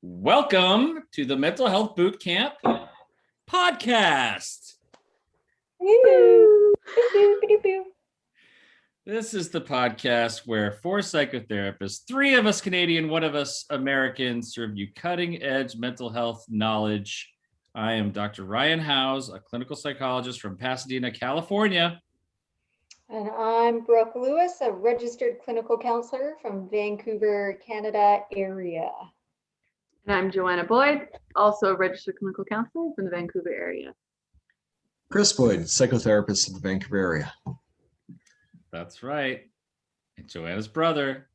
Welcome to the Mental Health Bootcamp podcast. This is the podcast where 4 psychotherapists, 3 of us Canadian, 1 of us American, serve you cutting edge mental health knowledge. I am Dr. Ryan Howes, a clinical psychologist from Pasadena, California. And I'm Brooke Lewis, a registered clinical counselor from Vancouver, Canada area. And I'm Joanna Boyd, also a registered clinical counselor from the Vancouver area. Chris Boyd, psychotherapist in the Vancouver area. That's right. And Joanna's brother.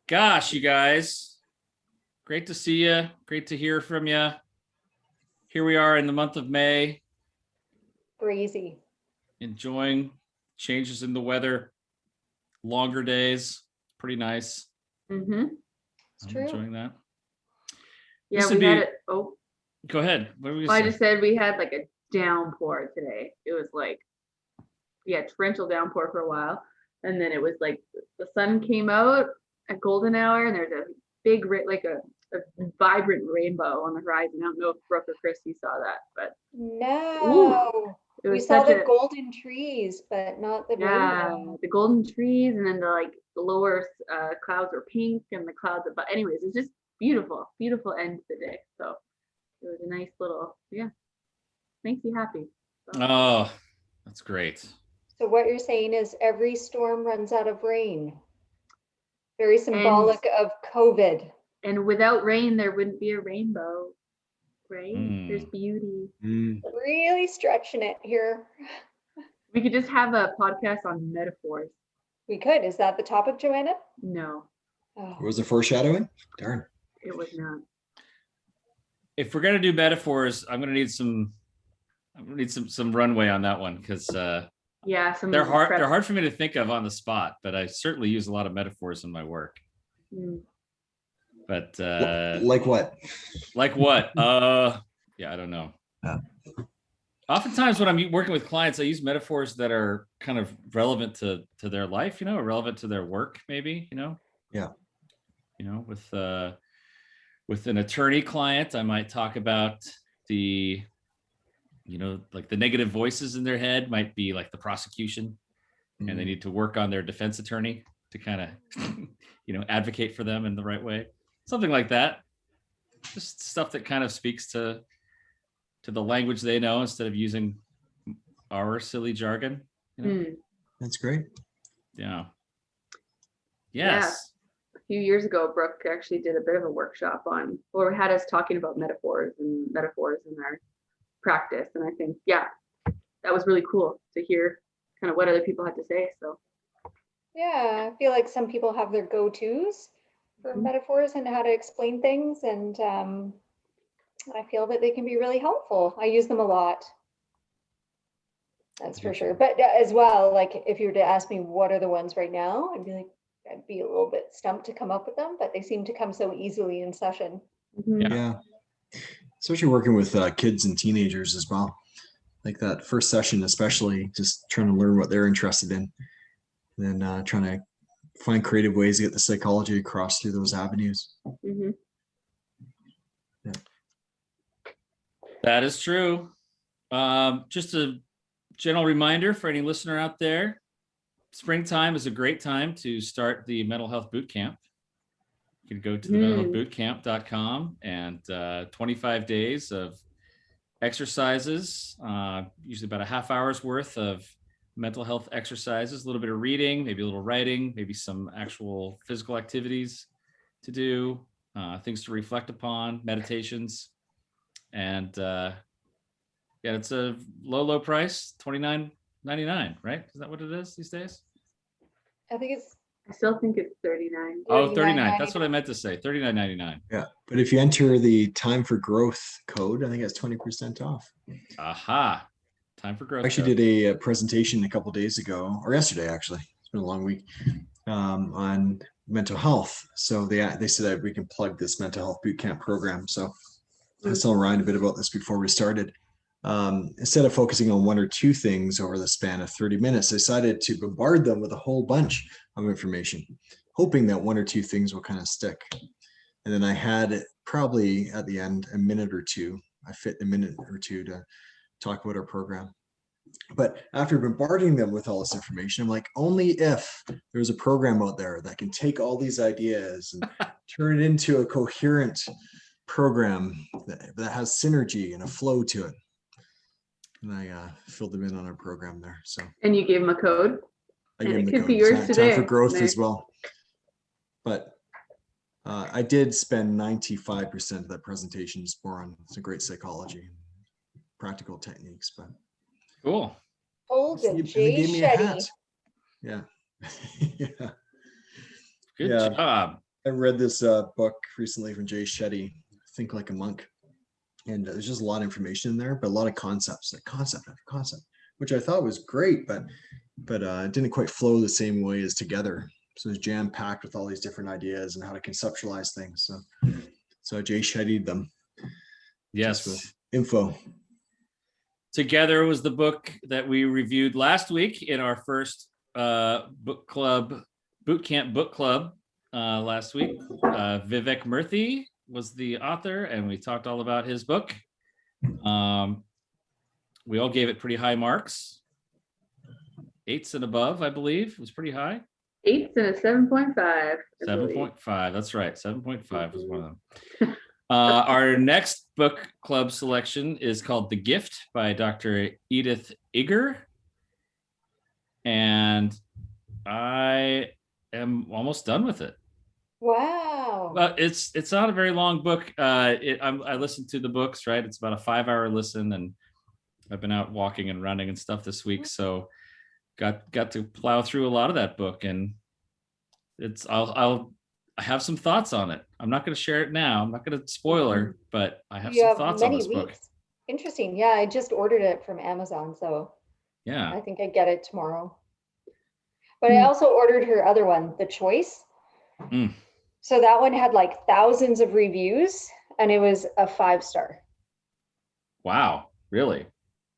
Gosh, you guys. Great to see you. Great to hear from you. Here we are in the month of May. Crazy. Enjoying changes in the weather. Longer days. Pretty nice. Mm-hmm. It's true. Enjoying that. Yeah, we had it. Oh, go ahead. What were we I just said we had like a downpour today. It was like, torrential downpour for a while. And then it was like the sun came out at golden hour and there's a big, like a vibrant rainbow on the horizon. I don't know if Brooke or Chris, you saw that, but. No. We saw the golden trees, but not the rainbow. The golden trees, and then the lower clouds were pink, and the clouds above. Anyways, it's just beautiful end to the day. So it was a nice little, makes you happy. So. Oh, that's great. So what you're saying is every storm runs out of rain. Very symbolic of COVID. And without rain, there wouldn't be a rainbow. Right? There's beauty. Really stretching it here. We could just have a podcast on metaphors. We could. Is that the topic, Joanna? No. Oh. Was it foreshadowing? Darn. It was not. If we're gonna do metaphors, I'm gonna need some runway on that one because they're hard for me to think of on the spot, but I certainly use a lot of metaphors in my work. But like what? Like what? I don't know. Oftentimes when I'm working with clients, I use metaphors that are kind of relevant to their life, or relevant to their work, maybe, Yeah. With an attorney client, I might talk about the negative voices in their head might be like the prosecution, and they need to work on their defense attorney to kind of, advocate for them in the right way. Something like that. Just stuff that kind of speaks to the language they know instead of using our silly jargon. That's great. Yeah. Yes. Yeah. A few years ago, Brooke actually did a bit of a workshop we had us talking about metaphors in our practice. And I think, that was really cool to hear kind of what other people had to say. So. Yeah, I feel like some people have their go-tos for metaphors and how to explain things, and I feel that they can be really helpful. I use them a lot. That's for sure. But as well, if you were to ask me what are the ones right now, I'd be a little bit stumped to come up with them, but they seem to come so easily in session. Yeah. Especially working with kids and teenagers as well. Like that first session, especially just trying to learn what they're interested in, and then trying to find creative ways to get the psychology across through those avenues. Mm-hmm. Yeah. That is true. Just a general reminder for any listener out there, springtime is a great time to start the mental health boot camp. You can go to the mentalhealthbootcamp.com, and 25 days of exercises, usually about a half hour's worth of mental health exercises, a little bit of reading, maybe a little writing, maybe some actual physical activities to do, things to reflect upon, meditations. And it's a low price, $29.99, right? Is that what it is these days? I still think it's $39. Oh, $39. That's what I meant to say. $39.99. Yeah. But if you enter the Time for Growth code, I think it's 20% off. Aha. Time for Growth. I actually did a presentation a couple days ago, or yesterday, actually. It's been a long week, on mental health. So they said that we can plug this mental health bootcamp program. So I was telling Ryan a bit about this before we started. Instead of focusing on 1 or 2 things over the span of 30 minutes, I decided to bombard them with a whole bunch of information, hoping that 1 or 2 things will kind of stick. And then I had probably at the end a minute or two. I fit a minute or two to talk about our program. But after bombarding them with all this information, I'm like, only if there's a program out there that can take all these ideas and turn it into a coherent program that has synergy and a flow to it. And I filled them in on our program there. So And you gave them a code. I And gave it them the could be code. yours Time today. for growth There. as well. But I did spend 95% of that presentation just more on some great psychology and practical techniques. But Cool. Hold they it, Jay gave me a hat. Shetty. Yeah. Yeah. Good Yeah. job. I read this book recently from Jay Shetty, Think Like a Monk. And there's just a lot of information in there, but a lot of concepts, like concept after concept, which I thought was great, but it didn't quite flow the same way as Together. So it's jam packed with all these different ideas and how to conceptualize things. So Jay Shetty'd them. Yes. Just with info. Together was the book that we reviewed last week in our first book club, Bootcamp book club last week. Vivek Murthy was the author, and we talked all about his book. We all gave it pretty high marks. 8s and above, I believe. It was pretty high. 8s and a 7.5. 7.5. That's right. 7.5 was one of them. Our next book club selection is called The Gift by Dr. Edith Eger. And I am almost done with it. Wow. Well, it's not a very long book. I listened to the books, right? It's about a 5-hour listen, and I've been out walking and running and stuff this week, so got to plow through a lot of that book, and I have some thoughts on it. I'm not going to share it now. I'm not going to spoil her, but I have some thoughts on this book. Interesting. Yeah, I just ordered it from Amazon, so Yeah. I think I get it tomorrow. But I also ordered her other one, The Choice. Mm. So that one had like thousands of reviews, and it was a 5-star. Wow. Really?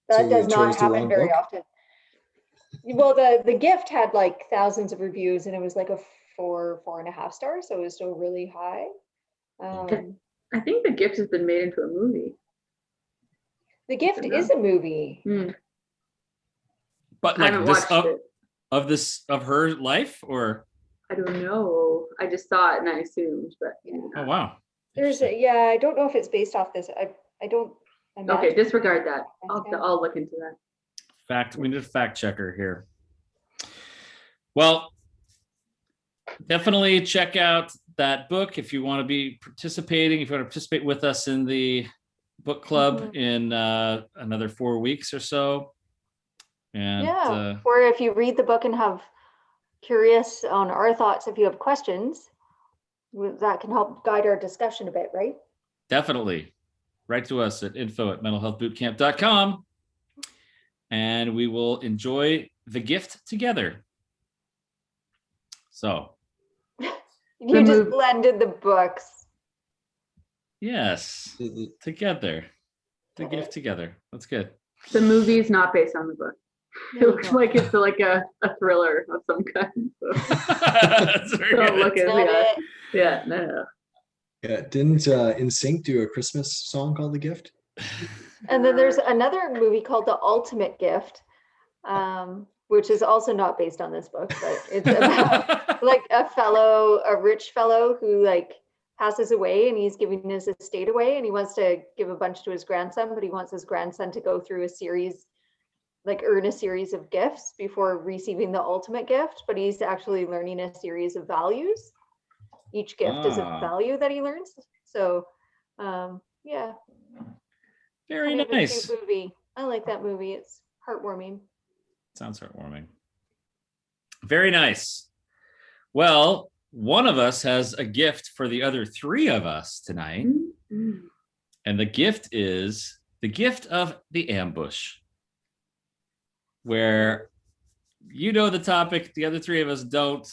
That So does you not chose the happen wrong very book? often. Well, the gift had like thousands of reviews, and it was like a 4.5 stars, so it was still really high. I think The Gift has been made into a movie. The Gift is a movie. But I like haven't this watched it. of her life, or I don't know. I just saw it and I assumed, but oh wow. I don't know if it's based off this. I don't imagine. Okay, disregard that. I'll look into that. We need a fact checker here. Well, definitely check out that book if you want to be participating. If you want to participate with us in the book club in another 4 weeks or so. And or if you read the book and have curious on our thoughts, if you have questions, that can help guide our discussion a bit, right? Definitely. Write to us at info@mentalhealthbootcamp.com, and we will enjoy The Gift together. So you just blended the books. Yes, together. The Gift together. That's good. The movie is not based on the book. It looks like it's like a thriller of some kind. So. Don't look at it. Yeah, no. Yeah, didn't NSYNC do a Christmas song called The Gift? And then there's another movie called The Ultimate Gift, which is also not based on this book, but it's about like a rich fellow who like passes away, and he's giving his estate away, and he wants to give a bunch to his grandson, but he wants his grandson to go through earn a series of gifts before receiving the ultimate gift, but he's actually learning a series of values. Each gift is a value that he learns. So, yeah. Very kind of nice. a cute movie. I like that movie. It's heartwarming. Sounds heartwarming. Very nice. Well, one of us has a gift for the other 3 of us tonight. Mm-hmm. And the gift is the gift of the ambush, where you know the topic, the other 3 of us don't.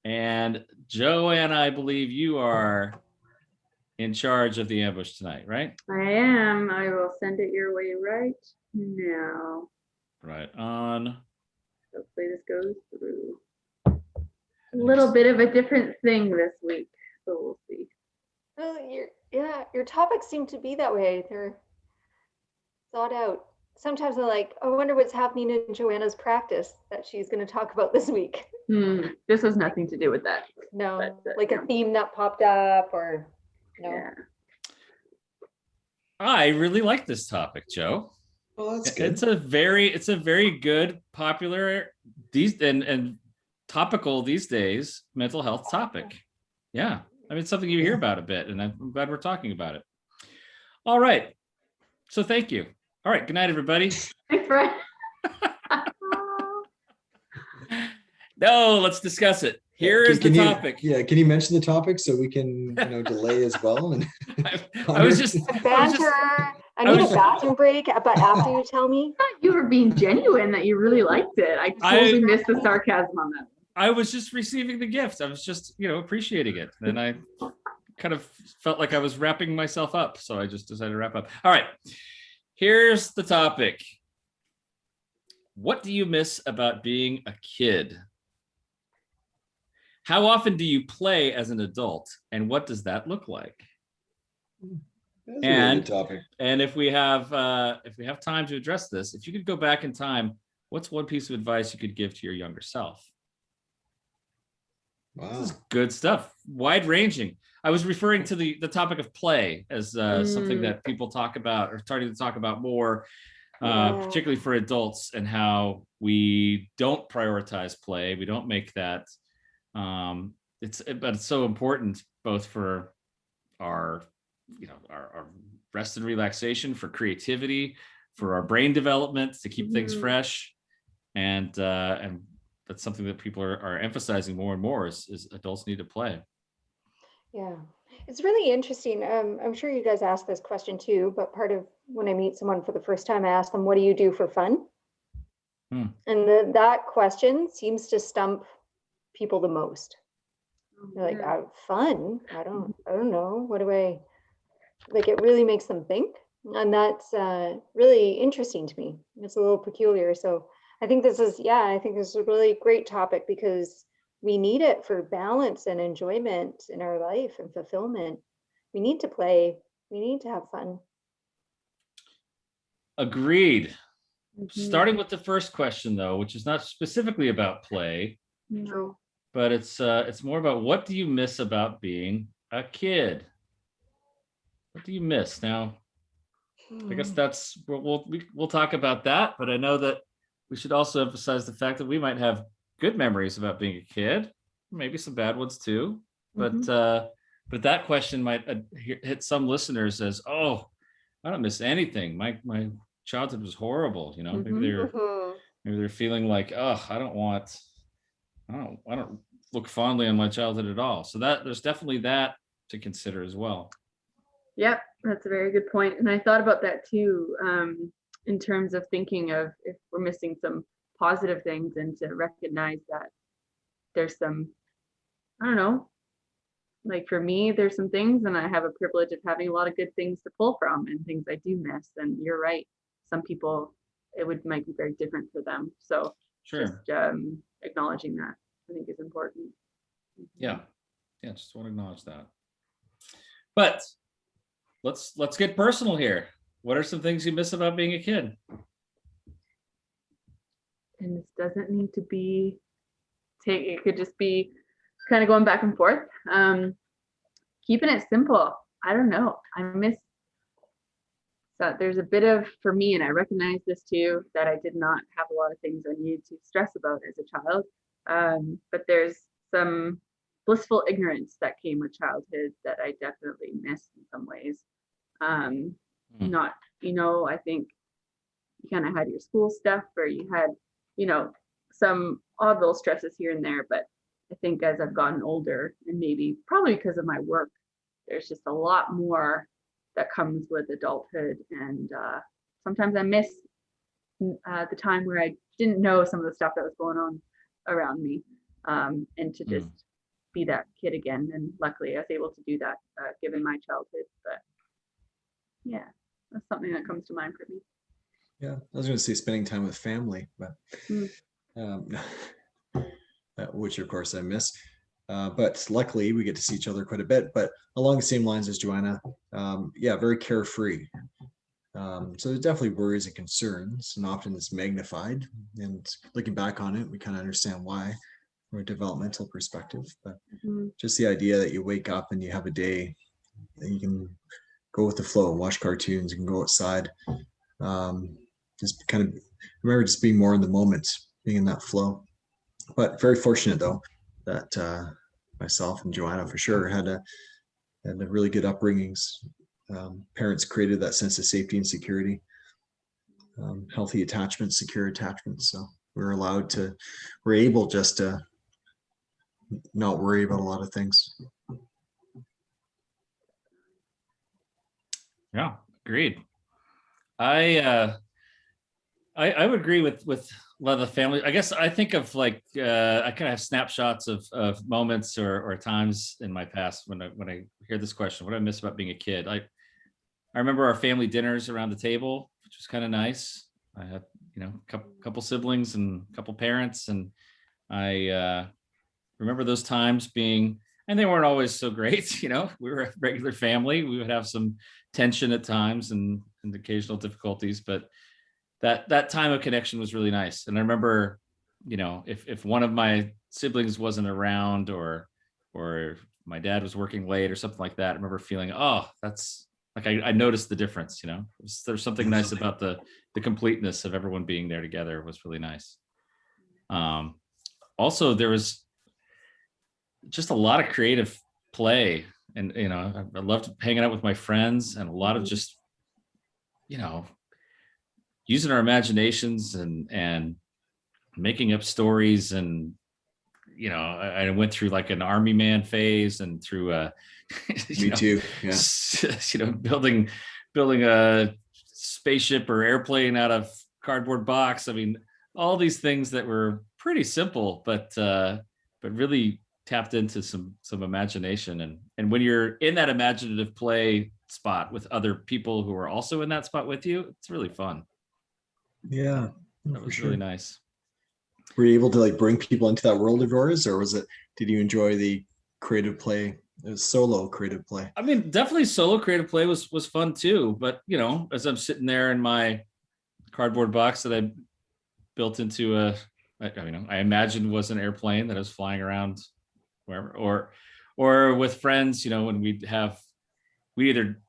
And Joanne, I believe you are in charge of the ambush tonight, right? I am. I will send it your way right now. Right on. Hopefully this goes through. A little bit of a different thing this week, so we'll see. Well, your topics seem to be that way. They're thought out. Sometimes I'm like, I wonder what's happening in Joanna's practice that she's going to talk about this week. This has nothing to do with that. No, But, like a theme that popped up or no. Yeah. I really like this topic, Joe. Oh, that's good. It's a very good, popular these and topical these days mental health topic. Yeah. I mean, it's something you hear about a bit, and I'm glad we're talking about it. All right. So thank you. All right. Good night, everybody. Thanks, Fred. No, let's discuss it. Here is the topic. Can you mention the topic so we can delay as well? And I was just Banter. I need a bathroom break, but after you tell me. You were being genuine that you really liked it. I totally missed the sarcasm on that. I was just receiving the gift. I was just, appreciating it. And I kind of felt like I was wrapping myself up. So I just decided to wrap up. All right. Here's the topic. What do you miss about being a kid? How often do you play as an adult? And what does that look like? That's a really good topic. And if we have time to address this, if you could go back in time, what's one piece of advice you could give to your younger self? Wow. This is good stuff. Wide ranging. I was referring to the topic of play as something that people talk about or starting to talk about more, particularly for adults, and how we don't prioritize play. We don't make that. But it's so important both for our rest and relaxation, for creativity, for our brain development, to keep things fresh, and that's something that people are emphasizing more and more is adults need to play. Yeah, it's really interesting. I'm sure you guys ask this question too, but part of when I meet someone for the first time, I ask them, what do you do for fun? And that question seems to stump people the most. They're like, fun? I don't know. What do I, like, it really makes them think. And that's really interesting to me. It's a little peculiar. So I think this is a really great topic because we need it for balance and enjoyment in our life and fulfillment. We need to play. We need to have fun. Agreed. Starting with the first question, though, which is not specifically about play, but it's more about what do you miss about being a kid? What do you miss? Now, I guess that's we'll talk about that, but I know that we should also emphasize the fact that we might have good memories about being a kid, maybe some bad ones too. But that question might hit some listeners as, oh, I don't miss anything. My childhood was horrible. Maybe they're feeling like, oh, I don't look fondly on my childhood at all. So that there's definitely that to consider as well. Yep, that's a very good point. And I thought about that too, in terms of thinking of if we're missing some positive things and to recognize that there's some, I don't know, like for me, there's some things and I have a privilege of having a lot of good things to pull from and things I do miss. And you're right. Some people, might be very different for them. So just acknowledging that I think is important. Yeah. Just want to acknowledge that. But let's get personal here. What are some things you miss about being a kid? And this doesn't need to be it could just be kind of going back and forth. Keeping it simple. I don't know. I miss that there's a bit of, for me, and I recognize this too, that I did not have a lot of things I needed to stress about as a child. But there's some blissful ignorance that came with childhood that I definitely miss in some ways. Not, I think you kind of had your school stuff or you had, some odd little stresses here and there. But I think as I've gotten older and maybe probably because of my work, there's just a lot more that comes with adulthood. And sometimes I miss the time where I didn't know some of the stuff that was going on around me, and to just be that kid again. And luckily I was able to do that given my childhood. But yeah, that's something that comes to mind for me. Yeah, I was going to say spending time with family, but which of course I miss. But luckily we get to see each other quite a bit, but along the same lines as Joanna, yeah, very carefree. So there's definitely worries and concerns, and often it's magnified. And looking back on it, we kind of understand why from a developmental perspective. But Mhm. just the idea that you wake up and you have a day that you can go with the flow, watch cartoons, you can go outside. Just kind of remember just being more in the moment, being in that flow. But very fortunate though that myself and Joanna for sure had a really good upbringings. Parents created that sense of safety and security, healthy attachments, secure attachments. So we're able just to not worry about a lot of things. Yeah, agreed. I I would agree with a lot of the family. I guess I think of like I kind of have snapshots of moments or times in my past when I hear this question. What do I miss about being a kid? I remember our family dinners around the table, which was kind of nice. I had couple siblings and a couple parents, and I remember those times being, and they weren't always so great. We were a regular family. We would have some tension at times and occasional difficulties, but that time of connection was really nice. And I remember, if one of my siblings wasn't around, or if my dad was working late or something like that, I remember feeling, oh, that's like I noticed the difference. There's something nice about the completeness of everyone being there together. Was really nice. Also, there was just a lot of creative play, and I loved hanging out with my friends, and a lot of just using our imaginations and making up stories. And I went through like an army man phase, and through Me too. Yeah. building a spaceship or airplane out of cardboard box. I mean, all these things that were pretty simple, but really tapped into some imagination. And when you're in that imaginative play spot with other people who are also in that spot with you, it's really fun. Yeah. That was really nice. Were you able to like bring people into that world of yours, or did you enjoy the creative play, solo creative play? I mean, definitely solo creative play was fun too. But as I'm sitting there in my cardboard box that I built into I imagined was an airplane that I was flying around wherever, or with friends, when we either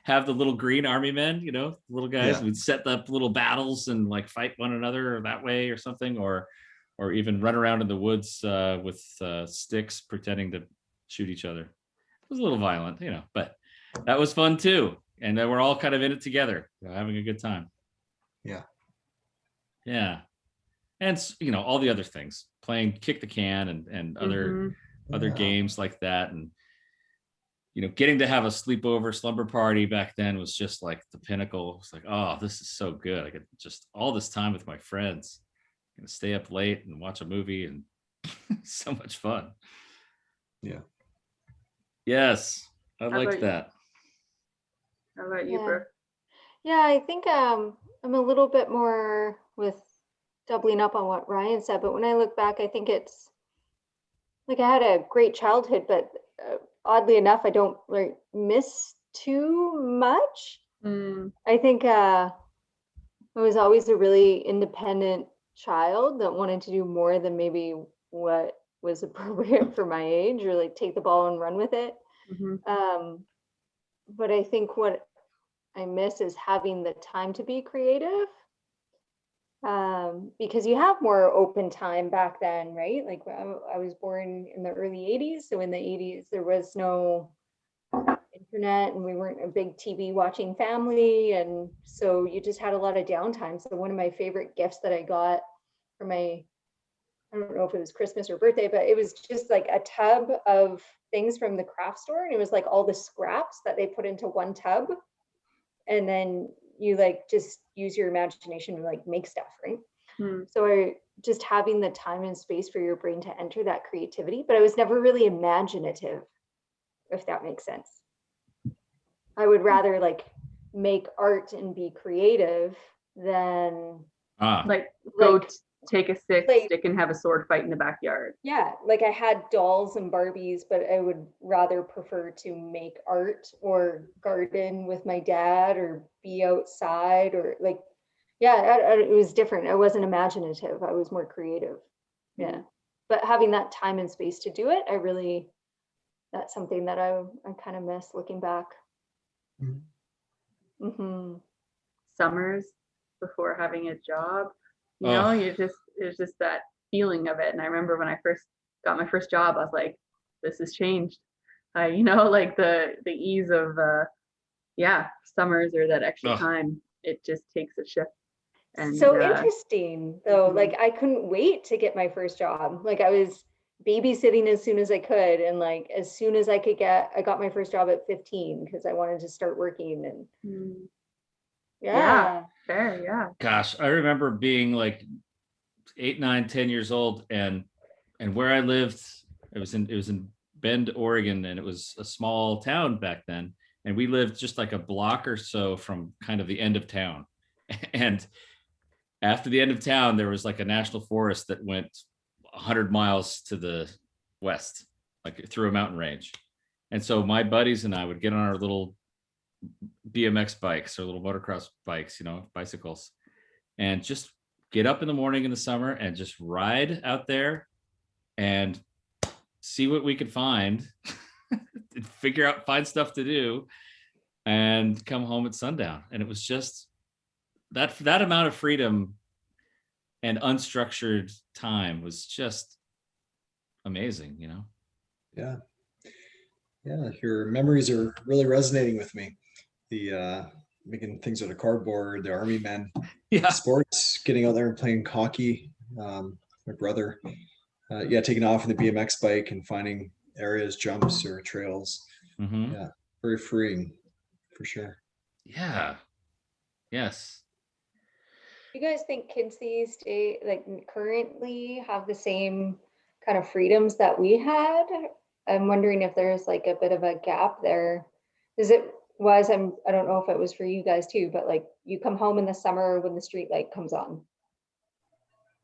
have the little green army men, little guys. Yeah. We'd set up little battles and like fight one another or that way or something, or even run around in the woods with sticks pretending to shoot each other. It was a little violent, but that was fun too. And then we're all kind of in it together, having a good time. Yeah. Yeah. And all the other things, playing kick the can and other games like that. And getting to have a sleepover slumber party back then was just like the pinnacle. It's like, oh, this is so good. I get just all this time with my friends. I'm gonna stay up late and watch a movie, and so much fun. Yeah. Yes, I How like about that. How about you, Yeah. Brooke? Yeah, I think I'm a little bit more with doubling up on what Ryan said, but when I look back, I think it's like I had a great childhood, but oddly enough, I don't like miss too much. I think I was always a really independent child that wanted to do more than maybe what was appropriate for my age, or like take the ball and run with it. But I think what I miss is having the time to be creative, because you have more open time back then, right? Like I was born in the early 80s. So in the 80s, there was no internet and we weren't a big TV watching family. And so you just had a lot of downtime. So one of my favorite gifts that I got for I don't know if it was Christmas or birthday, but it was just like a tub of things from the craft store. And it was like all the scraps that they put into one tub. And then you like just use your imagination to like make stuff, right? So just having the time and space for your brain to enter that creativity, but I was never really imaginative, if that makes sense. I would rather like make art and be creative than Like go take a stick Play- and have a sword fight in the backyard. Yeah, like I had dolls and Barbies, but I would rather prefer to make art or garden with my dad or be outside or like, yeah, it was different. I wasn't imaginative. I was more creative. Yeah. But having that time and space to do it, that's something that I kind of miss looking back. Mhm. Mm-hmm. Summers before having a job, you Oh. know, it's just that feeling of it. And I remember when I first got my first job, I was like, this has changed. You know, like the ease of summers or that extra Ugh. time, it just takes a shift. And So interesting though. Mhm. Like I couldn't wait to get my first job. Like I was babysitting as soon as I could, and like as soon as I got my first job at 15 because I wanted to start working. And Mm, yeah. fair, yeah. Gosh, I remember being like 8, 9, 10 years old, and where I lived, it was in Bend, Oregon, and it was a small town back then. And we lived just like a block or so from kind of the end of town. And after the end of town, there was like a national forest that went 100 miles to the west, like through a mountain range. And so my buddies and I would get on our little BMX bikes or little motocross bikes, you know, bicycles, and just get up in the morning in the summer and just ride out there and see what we could find, find stuff to do, and come home at sundown. And it was just that amount of freedom and unstructured time was just amazing, you know? Yeah. Yeah. Your memories are really resonating with me. The making things out of cardboard, the army men, Yeah. sports, getting out there and playing hockey. My brother, taking off on the BMX bike and finding areas, jumps or trails. Mm-hmm. Yeah. Very freeing for sure. Yeah. Yes. You guys think kids these days, like currently, have the same kind of freedoms that we had? I'm wondering if there's like a bit of a gap there. Is it was I don't know if it was for you guys too, but like you come home in the summer when the street light comes on.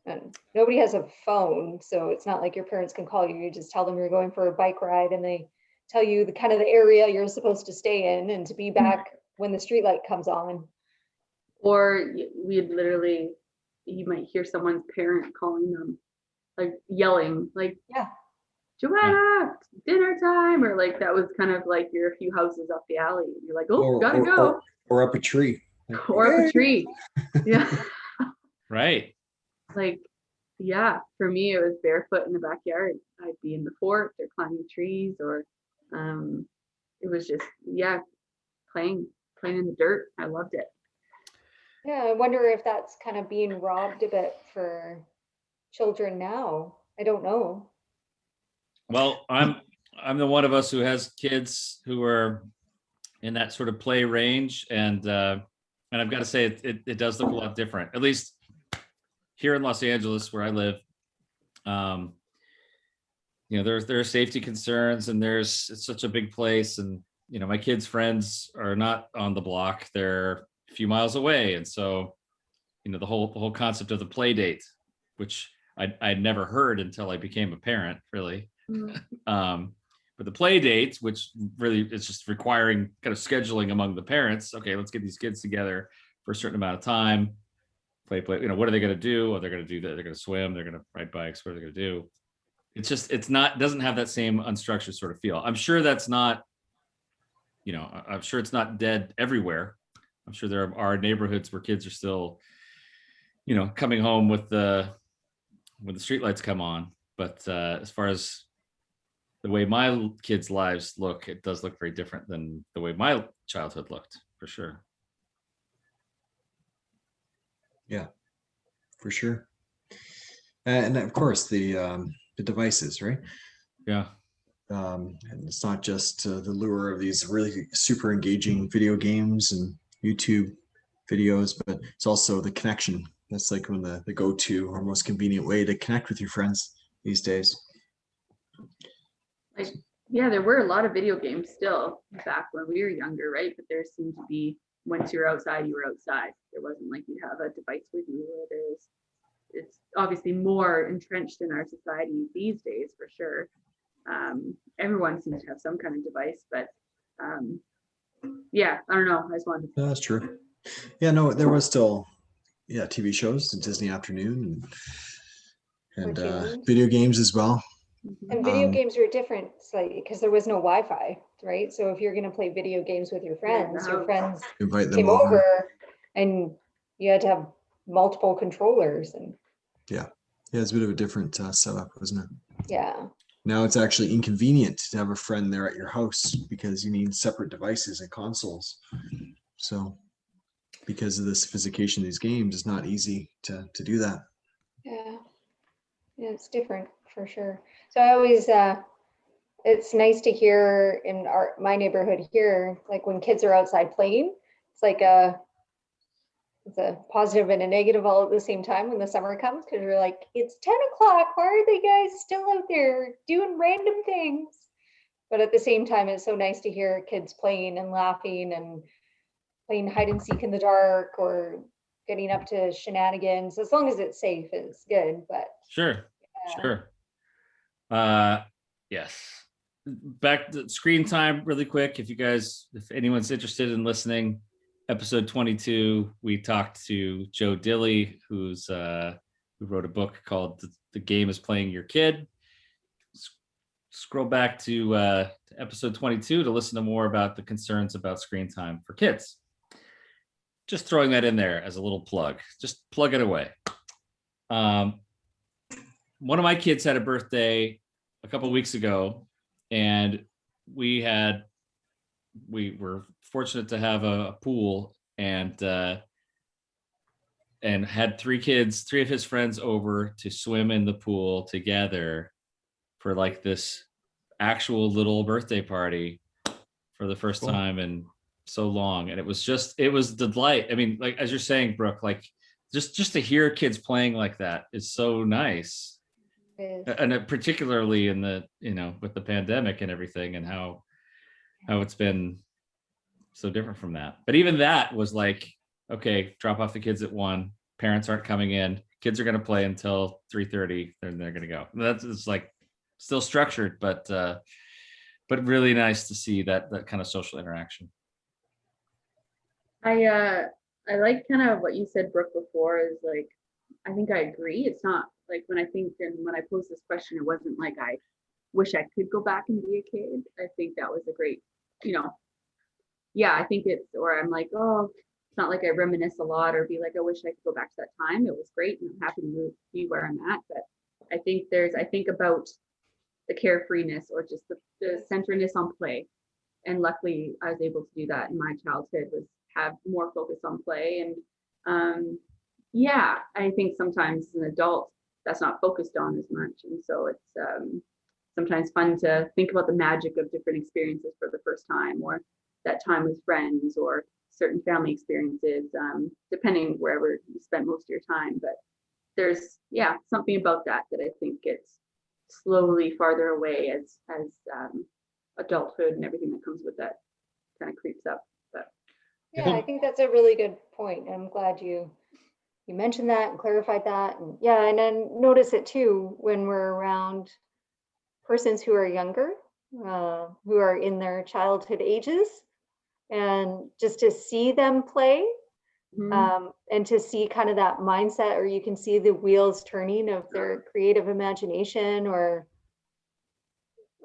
And nobody has a phone, so it's not like your parents can call you. You just tell them you're going for a bike ride and they tell you the kind of the area you're supposed to stay in and to be back when the street light comes on. Or we'd literally, you might hear someone's parent calling them, like yelling, like, Yeah. Joanna, dinner time, or like that was kind of like you're a few houses up the alley. And you're like, oh, gotta go. Or up a tree. Like, Or up a "Hey." tree. Yeah. Right. Like, yeah, for me, it was barefoot in the backyard. I'd be in the fort or climbing trees, or it was just, playing in the dirt. I loved it. Yeah, I wonder if that's kind of being robbed a bit for children now. I don't know. Well, I'm the one of us who has kids who are in that sort of play range, and I've got to say it does look a lot different, at least here in Los Angeles where I live. You know, there are safety concerns, and it's such a big place, and you know, my kids' friends are not on the block; they're a few miles away, and so you know, the whole concept of the play date, which I'd never heard until I became a parent, really. But the play date, which really is just requiring kind of scheduling among the parents. Okay, let's get these kids together for a certain amount of time. Play. You know, what are they going to do? Oh, they're going to do that. They're going to swim. They're going to ride bikes. What are they going to do? Doesn't have that same unstructured sort of feel. I'm sure that's not, you know, I'm sure it's not dead everywhere. I'm sure there are neighborhoods where kids are still, you know, coming home when the streetlights come on. But as far as the way my kids' lives look, it does look very different than the way my childhood looked, for sure. Yeah, for sure. And of course the devices, right? Yeah. And it's not just the lure of these really super engaging video games and YouTube videos, but it's also the connection. That's like one of the go-to or most convenient way to connect with your friends these days. Like, yeah, there were a lot of video games still back when we were younger, right? But there seemed to be, once you were outside, you were outside. There wasn't like you have a device with you, or it's obviously more entrenched in our society these days for sure. Everyone seems to have some kind of device, but yeah, I don't know. I just wanted to. That's true. Yeah, no, there was still, TV shows, the Disney Afternoon, and Cartoons. video games as well. And video Um, games were different, because there was no Wi-Fi, right? So if you're going to play video games with your friends, your house. friends Invite them came over. over and you had to have multiple controllers, and Yeah, it's a bit of a different setup, wasn't it? yeah. Now it's actually inconvenient to have a friend there at your house because you need separate devices and consoles. So because of the sophistication of these games, it's not easy to do that. Yeah, it's different for sure. So I always, it's nice to hear in my neighborhood here, like when kids are outside playing, it's like it's a positive and a negative all at the same time when the summer comes, because you're like, it's 10 o'clock. Why are they guys still out there doing random things? But at the same time, it's so nice to hear kids playing and laughing and playing hide and seek in the dark or getting up to shenanigans. As long as it's safe, it's good. But Sure. yeah. Sure. Yes. Back to screen time really quick. If anyone's interested in listening, episode 22, we talked to Joe Dilley, who wrote a book called The Game is Playing Your Kid. Scroll back to episode 22 to listen to more about the concerns about screen time for kids. Just throwing that in there as a little plug. Just plug it away. One of my kids had a birthday a couple of weeks ago, and we were fortunate to have a pool, and had three of his friends over to swim in the pool together for like this actual little birthday party for the first Cool. time in so long. And it was delight. I mean, like, as you're saying, Brooke, like just to hear kids playing like that is so nice. And particularly in the, with the pandemic and everything, and how it's been so different from that. But even that was like, okay, drop off the kids at 1, parents aren't coming in, kids are going to play until 3:30, then they're going to go. It's like still structured, but really nice to see that kind of social interaction. I like kind of what you said, Brooke, before, is like, I think I agree. It's not like when I posed this question, it wasn't like I wish I could go back and be a kid. I think that was a great, yeah, I think or I'm like, oh, it's not like I reminisce a lot or be like, I wish I could go back to that time. It was great and I'm happy to be where I'm at. But I think about the carefreeness or just the centeredness on play. And luckily I was able to do that in my childhood, was have more focus on play. And yeah, I think sometimes as an adult that's not focused on as much. And so it's sometimes fun to think about the magic of different experiences for the first time, or that time with friends, or certain family experiences, depending wherever you spend most of your time. But there's something about that I think gets slowly farther away as adulthood and everything that comes with that kind of creeps up. But yeah, I think that's a really good point. I'm glad you mentioned that and clarified that. And yeah, and then notice it too when we're around persons who are younger, who are in their childhood ages, and just to see them play, and to see kind of that mindset, or you can see the wheels turning of their creative imagination, or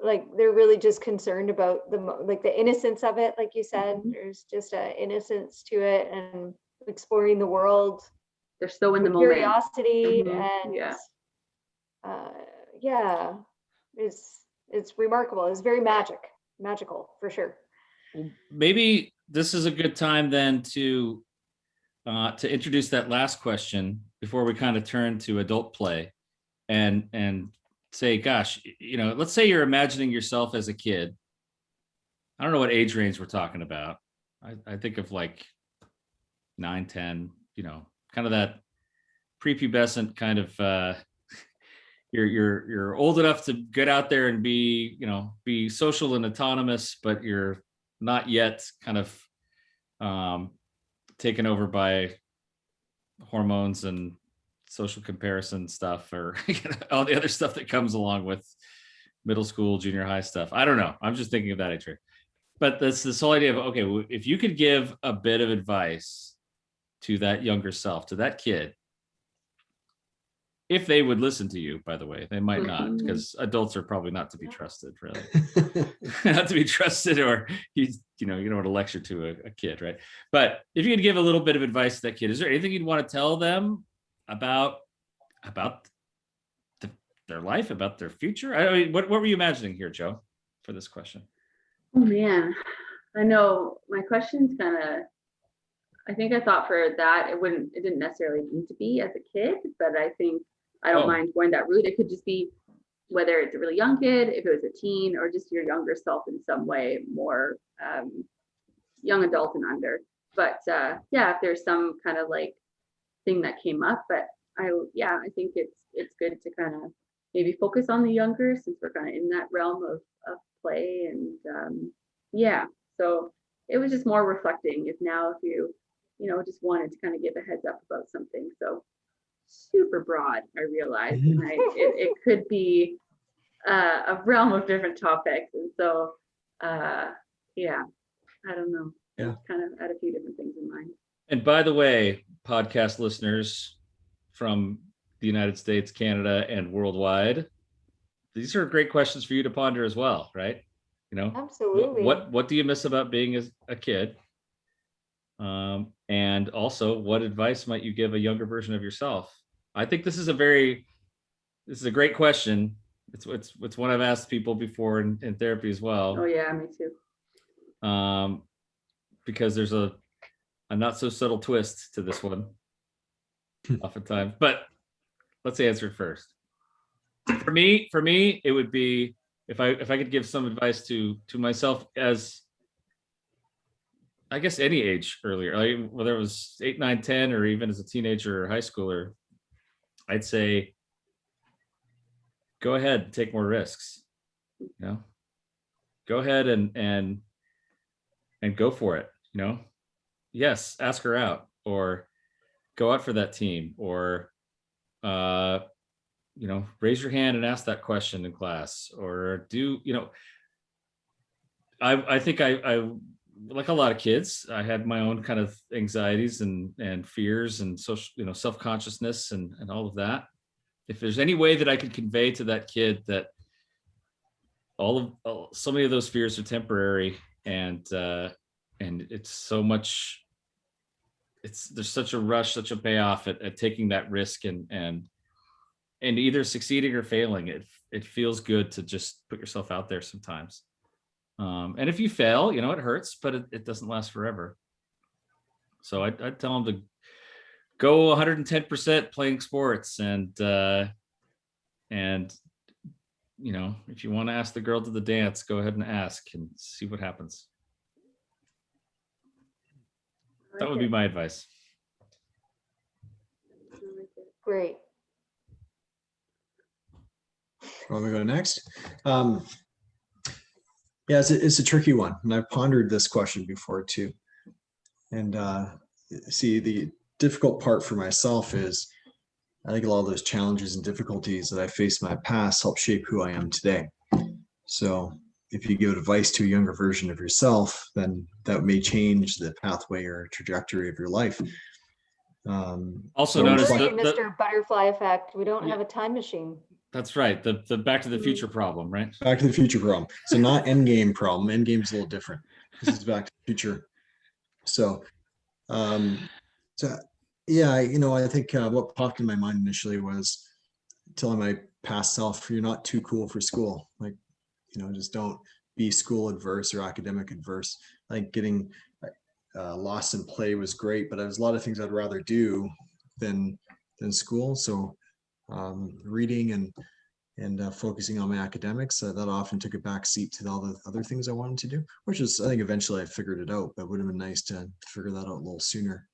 like they're really just concerned about the innocence of it. Like you said, there's just an innocence to it, and exploring the world. They're so in the moment. Curiosity, and it's remarkable. It's very magical for sure. Maybe this is a good time then to introduce that last question before we kind of turn to adult play, and say, gosh, let's say you're imagining yourself as a kid. I don't know what age range we're talking about. I think of like 9, 10, kind of that prepubescent kind of, you're old enough to get out there and be social and autonomous, but you're not yet kind of taken over by hormones and social comparison stuff or all the other stuff that comes along with middle school, junior high stuff. I don't know. I'm just thinking of that age range. But this whole idea of, okay, if you could give a bit of advice to that younger self, to that kid, if they would listen to you, by the way, they might not, because adults are probably not to be trusted, really. Not to be trusted, or you don't want to lecture to a kid, right? But if you could give a little bit of advice to that kid, is there anything you'd want to tell them about their life, about their future? I mean, what were you imagining here, Joe, for this question? Oh man, I know my question's kind of, I think I thought for that it didn't necessarily need to be as a kid, but I think I don't mind going that route. It could just be whether it's a really young kid, if it was a teen, or just your younger self in some way, more young adult and under. But yeah, if there's some kind of like thing that came up, but I think it's good to kind of maybe focus on the younger, since we're kind of in that realm of play. And so it was just more reflecting if you just wanted to kind of give a heads up about something. So super broad, I realize, and it could be a realm of different topics. And so I don't know. Yeah. Kind of had a few different things in mind. And by the way, podcast listeners from the United States, Canada, and worldwide, these are great questions for you to ponder as well, right? Absolutely. What do you miss about being a kid? And also, what advice might you give a younger version of yourself? I think this is a great question. It's one I've asked people before in therapy as well. Oh yeah, me too. Because there's a not so subtle twist to this one oftentimes, but let's answer it first. For me, it would be, if I could give some advice to myself as, I guess, any age earlier, like whether it was 8, 9, 10, or even as a teenager or high schooler, I'd say, go ahead and take more risks. Go ahead and go for it. Yes, ask her out, or go out for that team, or raise your hand and ask that question in class, or do I think I like a lot of kids, I had my own kind of anxieties and fears and social, self-consciousness and all of that. If there's any way that I could convey to that kid that so many of those fears are temporary, and it's so much, there's such a rush, such a payoff at taking that risk and either succeeding or failing. It feels good to just put yourself out there sometimes. And if you fail, it hurts, but it doesn't last forever. So I'd tell them to go 110% playing sports, and if you want to ask the girl to the dance, go ahead and ask and see what happens. That would be my advice. Great. Want me to go next? Yeah, it's a tricky one, and I've pondered this question before too. And see, the difficult part for myself is, I think a lot of those challenges and difficulties that I faced in my past help shape who I am today. So if you give advice to a younger version of yourself, then that may change the pathway or trajectory of your life. Also so notice Mr. Butterfly effect. We don't have a time machine. That's right. The Back to the Future problem, right? Back to the Future problem. So not Endgame problem. Endgame's a little different. This is Back to the Future. So, yeah, I think what popped in my mind initially was telling my past self, you're not too cool for school. Like, just don't be school adverse or academic adverse. I think getting lost in play was great, but there's a lot of things I'd rather do than school. So reading and focusing on my academics, that often took a back seat to all the other things I wanted to do, which is, I think eventually I figured it out, but it would have been nice to figure that out a little sooner.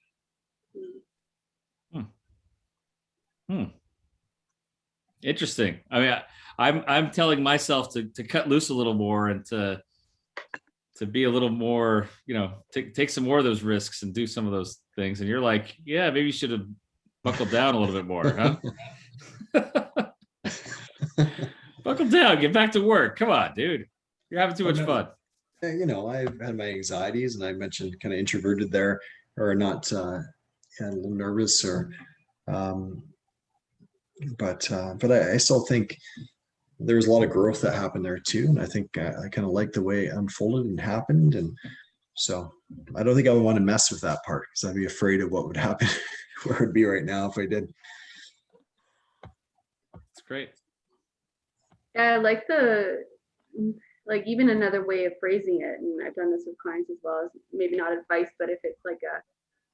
Interesting. I mean, I'm telling myself to cut loose a little more and to be a little more, take some more of those risks and do some of those things. And you're like, yeah, maybe you should have buckle down a little bit more, huh? Buckle down, get back to work. Come on, dude. You're having too much fun. You know, I've had my anxieties, and I mentioned kind of introverted there, or not, a little nervous, or, but I still think there was a lot of growth that happened there too, and I think I kind of like the way it unfolded and happened, and so I don't think I would want to mess with that part because I'd be afraid of what would happen, where I'd be right now if I did. It's great. Yeah, I like like even another way of phrasing it, and I've done this with clients as well, is maybe not advice, but if it's like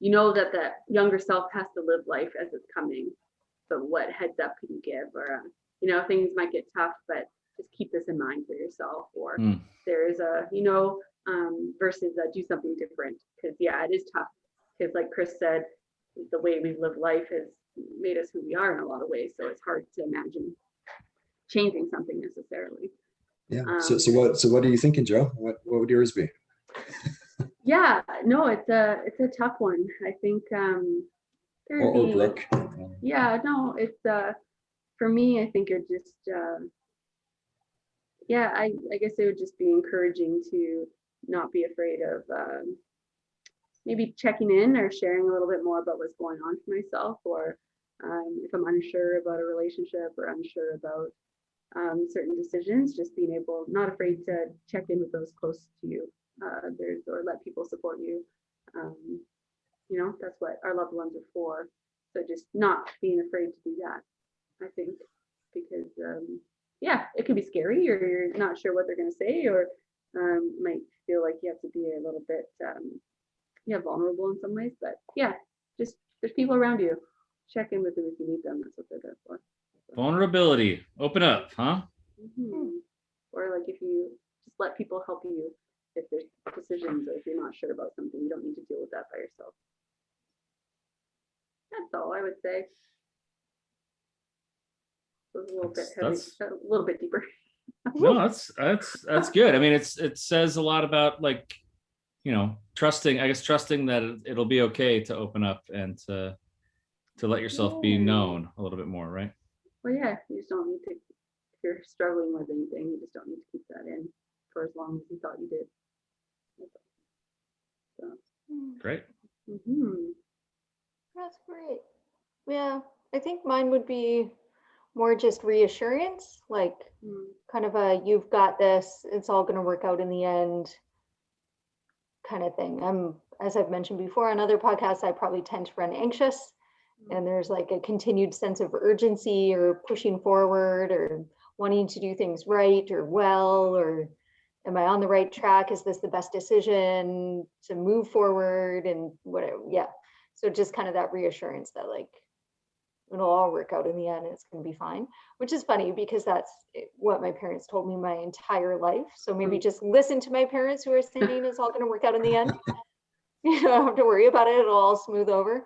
you know that the younger self has to live life as it's coming. So what heads up can you give? Or, you know, things might get tough, but just keep this in mind for yourself. Or there is versus do something different. Because yeah, it is tough. Because like Chris said, the way we've lived life has made us who we are in a lot of ways. So it's hard to imagine changing something necessarily. Yeah. So what are you thinking, Joe? What would yours be? Yeah, no, it's a tough one. I think Or Brooke. Yeah, no, it's for me, I think it just yeah, I guess it would just be encouraging to not be afraid of maybe checking in or sharing a little bit more about what's going on for myself, or if I'm unsure about a relationship or unsure about certain decisions, just being not afraid to check in with those close to you, or let people support you. You know, that's what our loved ones are for. So just not being afraid to do that, I think, because yeah, it can be scary, or you're not sure what they're going to say, or might feel like you have to be a little bit vulnerable in some ways. But yeah, just there's people around you. Check in with them if you need them. That's what they're there for. Vulnerability. Open up, huh? Or like if you just let people help you if there's decisions, or if you're not sure about something, you don't need to deal with that by yourself. That's all I would say. It was a little bit heavy, a little bit deeper. No, that's good. I mean, it says a lot about, like, you know, trusting that it'll be okay to open up and to let yourself be known a little bit more, right? Well, yeah, you just don't need to, if you're struggling with anything, you just don't need to keep that in for as long as you thought you did. So. Great. That's great. Yeah, I think mine would be more just reassurance, like kind of you've got this, it's all going to work out in the end kind of thing. As I've mentioned before on other podcasts, I probably tend to run anxious, and there's like a continued sense of urgency or pushing forward or wanting to do things right or well, or am I on the right track? Is this the best decision to move forward and whatever? Yeah. So just kind of that reassurance that like it'll all work out in the end and it's going to be fine, which is funny because that's what my parents told me my entire life. So maybe just listen to my parents who are saying it's all going to work out in the end. You don't have to worry about it. It'll all smooth over,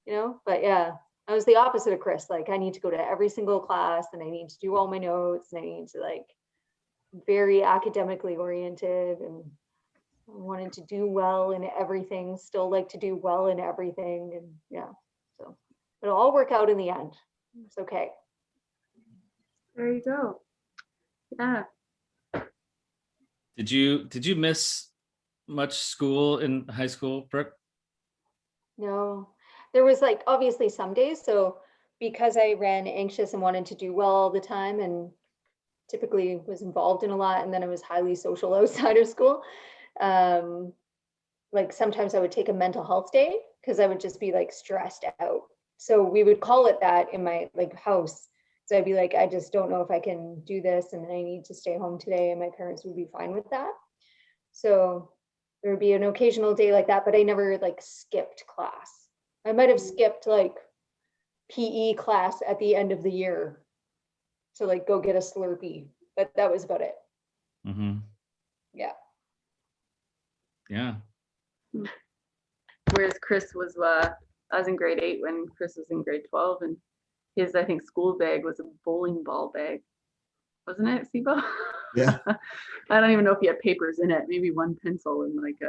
you know? But yeah, I was the opposite of Chris. Like I need to go to every single class and I need to do all my notes and I need to like very academically oriented and wanted to do well in everything, still like to do well in everything. And yeah, so it'll all work out in the end. It's okay. There you go. Yeah. Did you miss much school in high school, Brooke? No, there was like obviously some days. So because I ran anxious and wanted to do well all the time and typically was involved in a lot, and then I was highly social outside of school. Like sometimes I would take a mental health day because I would just be like stressed out. So we would call it that in my like house. So I'd be like, I just don't know if I can do this and I need to stay home today, and my parents would be fine with that. So there would be an occasional day like that, but I never like skipped class. I might have skipped like PE class at the end of the year to like go get a Slurpee, but that was about it. Yeah. Yeah. Whereas Chris was, I was in grade 8 when Chris was in grade 12, and his, I think, school bag was a bowling ball bag. Wasn't it, Sibo? Yeah. I don't even know if he had papers in it, maybe one pencil and like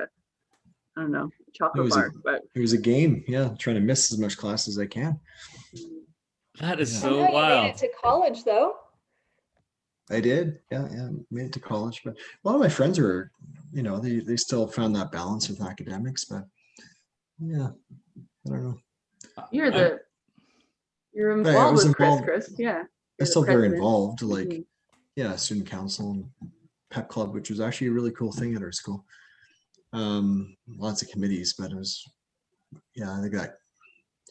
I don't know, It chocolate was a- bar, but It was a game. Yeah. Trying to miss as much class as I can. That is Yeah. so Somehow you made wild. it to college though. I did. Yeah. Yeah. Made it to college, but a lot of my friends were, they still found that balance with academics, but yeah, I don't know. you're I- you're But I involved was with involved. Chris. Yeah. I was You're the still very president. involved, like, Mhm. yeah, student council and pep club, which was actually a really cool thing at our school. Lots of committees, but it was, yeah, I think that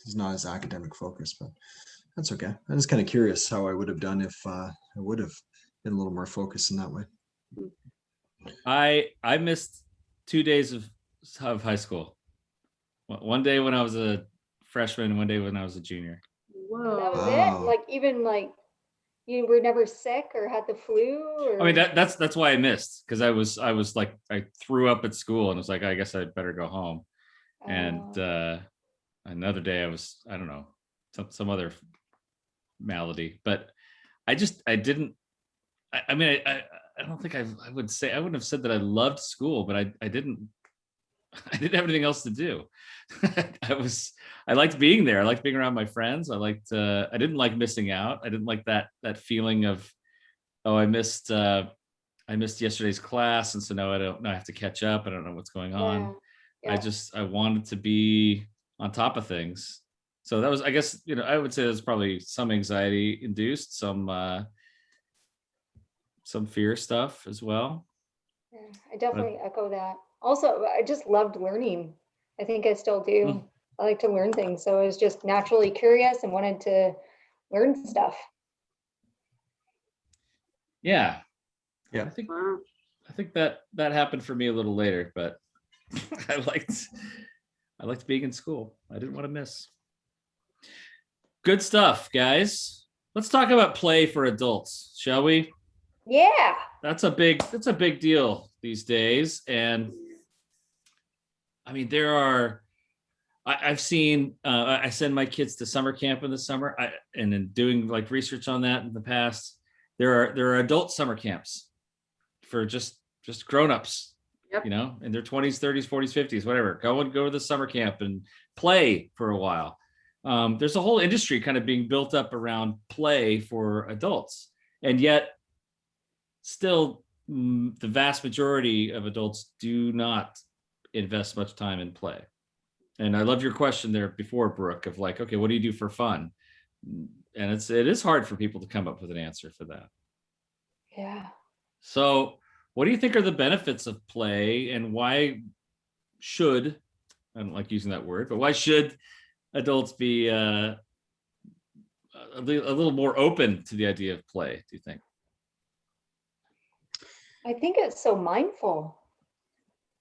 is not as academic focused, but that's okay. I'm just kind of curious how I would have done if I would have been a little more focused in that way. I missed 2 days of high school. One day when I was a freshman, one day when I was a junior. And that was Whoa. it. Wow. Like even like you were never sick or had the flu or I mean, that's why I missed, because I was like, I threw up at school and was like, I guess I'd better go home. And another day I was, I don't know, some other malady, but I didn't. I mean, I don't think I wouldn't have said that I loved school, but I didn't. I didn't have anything else to do. I liked being there. I liked being around my friends. I didn't like missing out. I didn't like that feeling of, oh, I missed yesterday's class, and so now I have to catch up. I don't know what's going on. Yeah. I wanted to be on top of things. So that was, I guess, I would say there's probably some anxiety induced, some fear stuff as well. Yeah, I definitely echo that. Also, I just loved learning. I think I still do. Mm. I like to learn things. So I was just naturally curious and wanted to learn stuff. Yeah. Yeah. Wow. I think that happened for me a little later, but I liked being in school. I didn't want to miss. Good stuff, guys. Let's talk about play for adults, shall we? Yeah. That's a big deal these days. And I mean, I've seen, I send my kids to summer camp in the summer, and in doing like research on that in the past, there are adult summer camps for just grown-ups, Yep. in their 20s, 30s, 40s, 50s, whatever. Go to the summer camp and play for a while. There's a whole industry kind of being built up around play for adults, and yet still the vast majority of adults do not invest much time in play. And I love your question there before, Brooke, of like, okay, what do you do for fun? And it is hard for people to come up with an answer for that. Yeah. So what do you think are the benefits of play, and why should, I don't like using that word, but why should adults be a little more open to the idea of play, do you think? I think it's so mindful.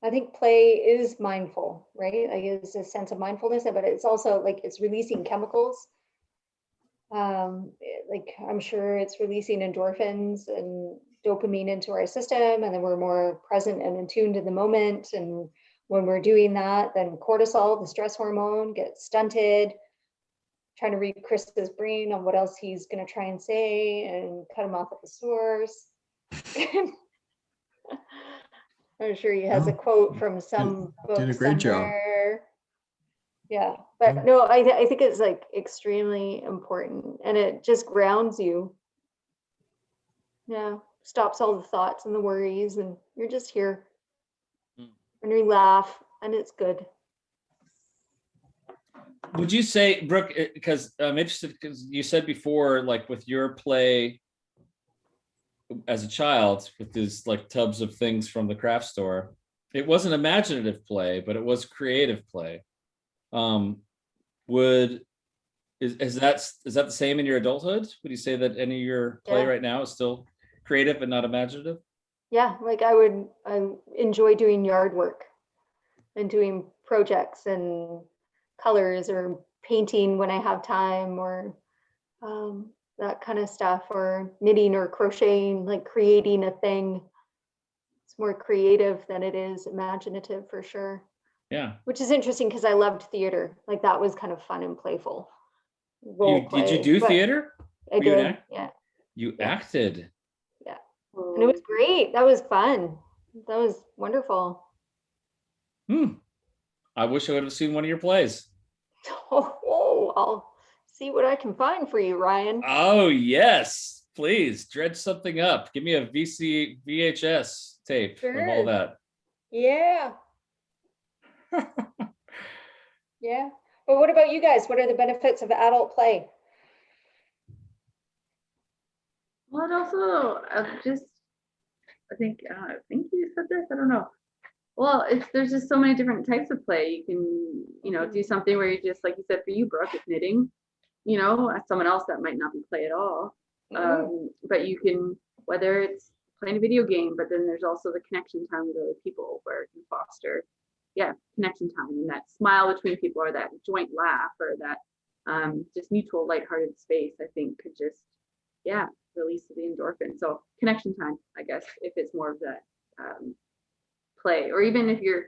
I think play is mindful, right? Like it's a sense of mindfulness, but it's also like it's releasing chemicals. Like I'm sure it's releasing endorphins and dopamine into our system, and then we're more present and attuned in the moment. And when we're doing that, then cortisol, the stress hormone, gets stunted. Trying to read Chris's brain on what else he's going to try and say and cut him off at the source. I'm sure he has a quote from some book did a great job. somewhere. Yeah, but no, I think it's like extremely important, and it just grounds you. Yeah, stops all the thoughts and the worries, and you're just here. And you laugh, and it's good. Would you say, Brooke, because I'm interested, because you said before, like with your play as a child with these like tubs of things from the craft store, it wasn't imaginative play, but it was creative play. Is that the same in your adulthood? Would you say that any of your play Yeah. right now is still creative and not imaginative? Yeah, like I enjoy doing yard work and doing projects and colors or painting when I have time, or that kind of stuff, or knitting or crocheting, like creating a thing. It's more creative than it is imaginative for sure. Yeah. Which is interesting because I loved theater. Like that was kind of fun and playful. Did you do theater? I Were you an did. act- Yeah. You Yeah. acted. And it was great. That was fun. That was wonderful. I wish I would have seen one of your plays. Oh, I'll see what I can find for you, Ryan. Oh yes, please dredge something up. Give me a VHS tape of all Sure. that. Yeah. Yeah. But what about you guys? What are the benefits of adult play? Well, it also I think you said this. I don't know. Well, there's just so many different types of play. You can, do something where you just, like you said, for you, Brooke, it's knitting. As someone else that might not be play at all. But you can, whether it's playing a video game, but then there's also the connection time with other people where it can foster, connection time and that smile between people or that joint laugh or that just mutual lighthearted space, I think could just, release the endorphin. So connection time, I guess, if it's more of that play, or even if you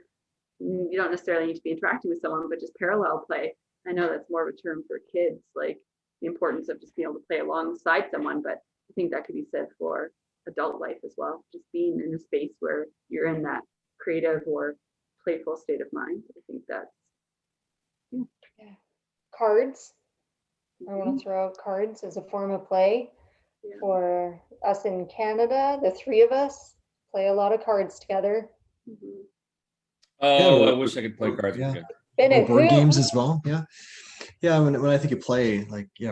don't necessarily need to be interacting with someone, but just parallel play. I know that's more of a term for kids, like the importance of just being able to play alongside someone, but I think that could be said for adult life as well. Just being in a space where you're in that creative or playful state of mind. I think that's Cards. I want to throw out cards as a form of play. For us in Canada, the three of us play a lot of cards together. Oh, Yeah, I wish I could play cards with you. Bennett, board games as well. Yeah. When I think of play,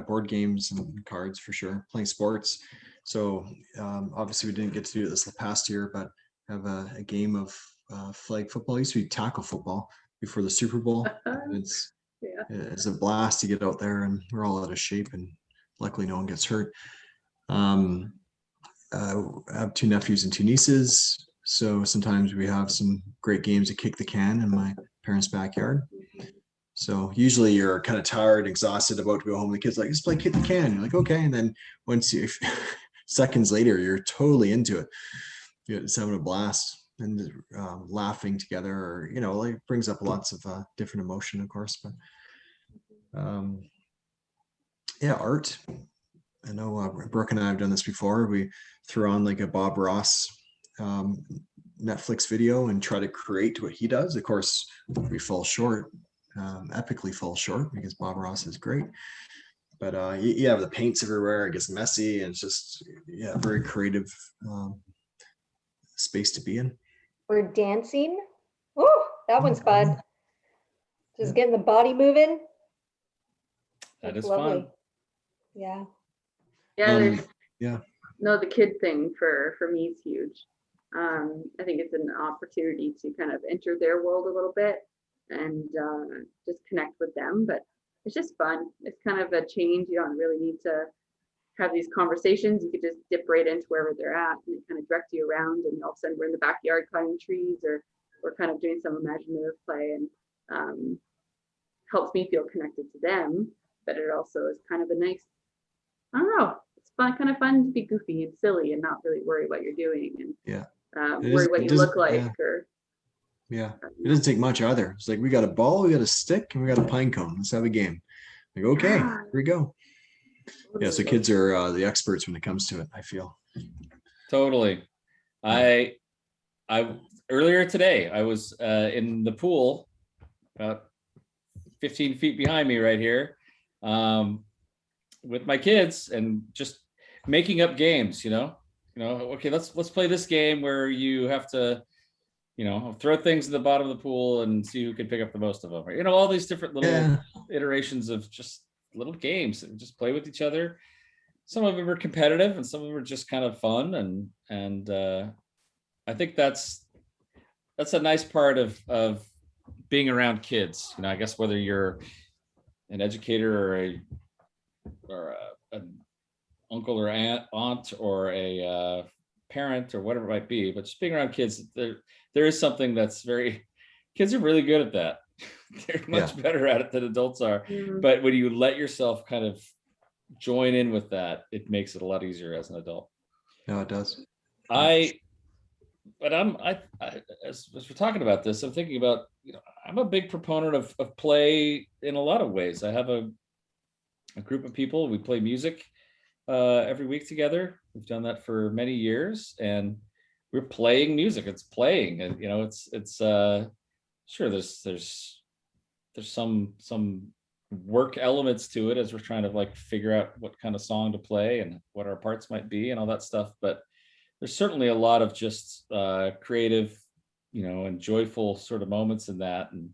board games and cards for sure. Playing sports. So obviously we didn't get to do it this past year, but have a game of flag football. It used to be tackle football before the Super Bowl. It's a blast to get out there, and we're all out of shape, and luckily no one gets hurt. I have two nephews and two nieces, so sometimes we have some great games to kick the can in my parents' backyard. So usually you're kind of tired, exhausted, about to go home. The kid's like, "Let's play kick the can." You're like, "Okay," and then once you seconds later, you're totally into it. You're just having a blast and laughing together, or brings up lots of different emotion, of course. But art. I know Brooke and I have done this before. We threw on like a Bob Ross Netflix video and try to create what he does. Of course, we fall short, epically fall short, because Bob Ross is great. But you have the paints everywhere. It gets messy, and it's just very creative space to be in. We're dancing. Oh, that one's fun. Just getting the body moving. That is lovely. fun. Yeah. No, the kid thing for me is huge. I think it's an opportunity to kind of enter their world a little bit and just connect with them. But it's just fun. It's kind of a change. You don't really need to have these conversations. You could just dip right into wherever they're at, and it kind of direct you around. And all of a sudden we're in the backyard climbing trees, or we're kind of doing some imaginative play, and helps me feel connected to them. But it also is kind of a nice, I don't know, it's kind of fun to be goofy and silly and not really worry what you're doing, and worry what you look like. It doesn't take much either. It's like, we got a ball, we got a stick, and we got a pine cone. Let's have a game. Like, okay, here we go. So kids are the experts when it comes to it, I feel. Totally. I earlier today, I was in the pool about 15 feet behind me right here, with my kids, and just making up games. Okay, let's play this game where you have to, throw things in the bottom of the pool and see who can pick up the most of them. All these different little iterations of just little games and just play with each other. Some of them are competitive, and some of them are just kind of fun, and I think that's a nice part of being around kids. I guess whether you're an educator or an uncle or aunt or a parent or whatever it might be, but just being around kids, there is something that's kids are really good at that. They're much better at it than adults are. But when you let yourself kind of join in with that, it makes it a lot easier as an adult. No, it does. As we're talking about this, I'm thinking about, I'm a big proponent of play in a lot of ways. I have a group of people. We play music every week together. We've done that for many years, and we're playing music. It's playing, and it's sure there's there's some work elements to it as we're trying to like figure out what kind of song to play and what our parts might be and all that stuff. But there's certainly a lot of just creative, and joyful sort of moments in that, and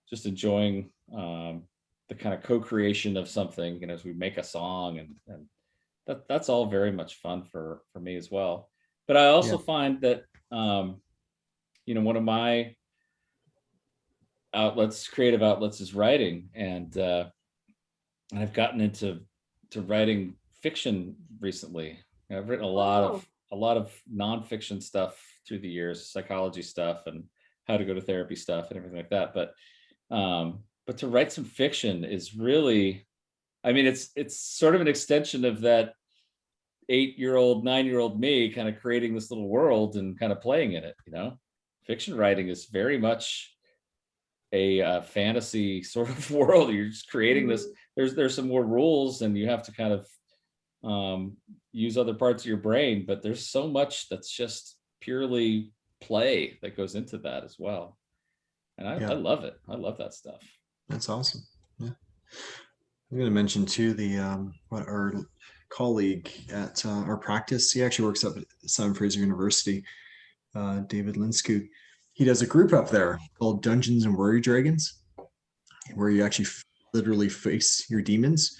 just enjoying the kind of co-creation of something, as we make a song, and that's all very much fun for me as well. But I also find that one of my creative outlets is writing, and I've gotten into writing fiction recently. I've written a lot of nonfiction stuff through the years, psychology stuff and how to go to therapy stuff and everything like that. But to write some fiction is really, it's sort of an extension of that 8-year-old, 9-year-old me kind of creating this little world and kind of playing in it. Fiction writing is very much a fantasy sort of world. You're just creating this. There's some more rules, and you have to kind of use other parts of your brain, but there's so much that's just purely play that goes into that as well. And I love it. I love that stuff. That's awesome. Yeah. I'm going to mention too what our colleague at our practice, he actually works up at Simon Fraser University, David Linsku. He does a group up there called Dungeons and Worry Dragons, where you actually literally face your demons.